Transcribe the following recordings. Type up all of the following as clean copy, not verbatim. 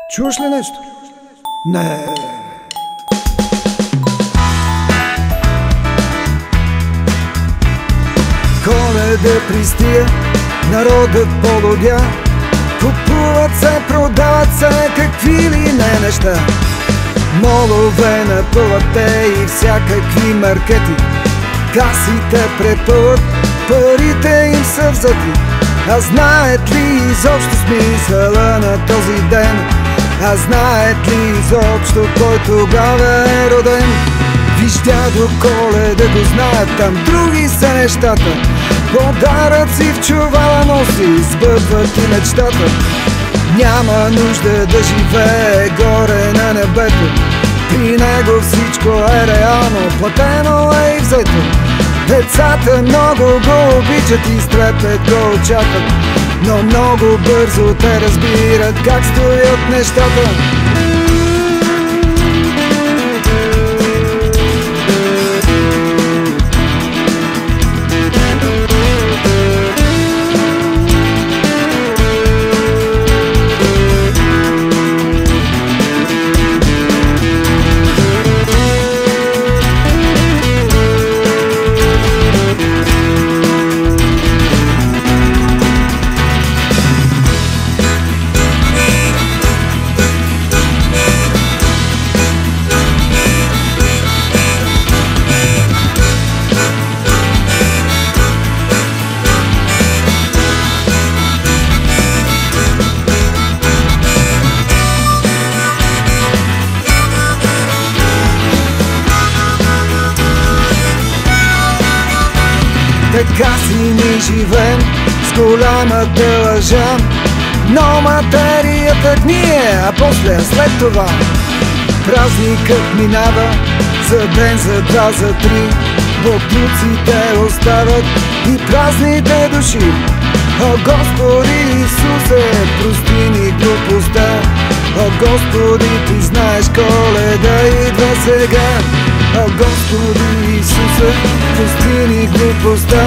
Чуваш ли нещо? Не. Коледа пристига, народът полудя. Купуват се, продават се, какви ли не неща. Молове напъват те и всякакви маркети. Касите препъват, парите им са взети. А знаят ли изобщо смисъла на този ден? А знаят ли изобщо кой тогава е роден? Виж, дядо Коледа го знаят, там други са нещата. Подаръци в чувала носи, сбъдват и мечтата. Няма нужда да живее горе на небето. При него всичко е реално, платено е и взето. Децата много го обичат и с трепет го очакват, но много бързо те разбират как стоят нещата. Така си ни живеем с голямата лъжа, но материята гние, а после след това празникът минава за ден, за два, за три. Боклуците остават и празните души. О, Господи Исусе, прости ни глупостта. О, Господи, ти знаеш, Коледа идва сега. О, Господи Исусе, прости ни глупостта.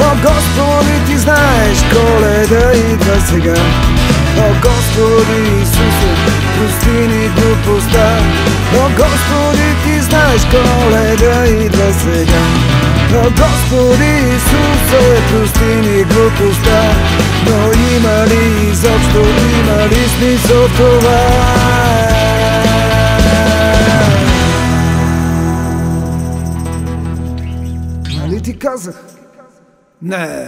О, Господи, ти знаеш, Коледа идва сега. О, Господи Исусе, прости ни глупостта. О, Господи, ти знаеш, Коледа идва сега. О, Господи Исусе, прости ни глупостта. Но има ли изобщо, има ли смисъл това? Нали ти казах? Не.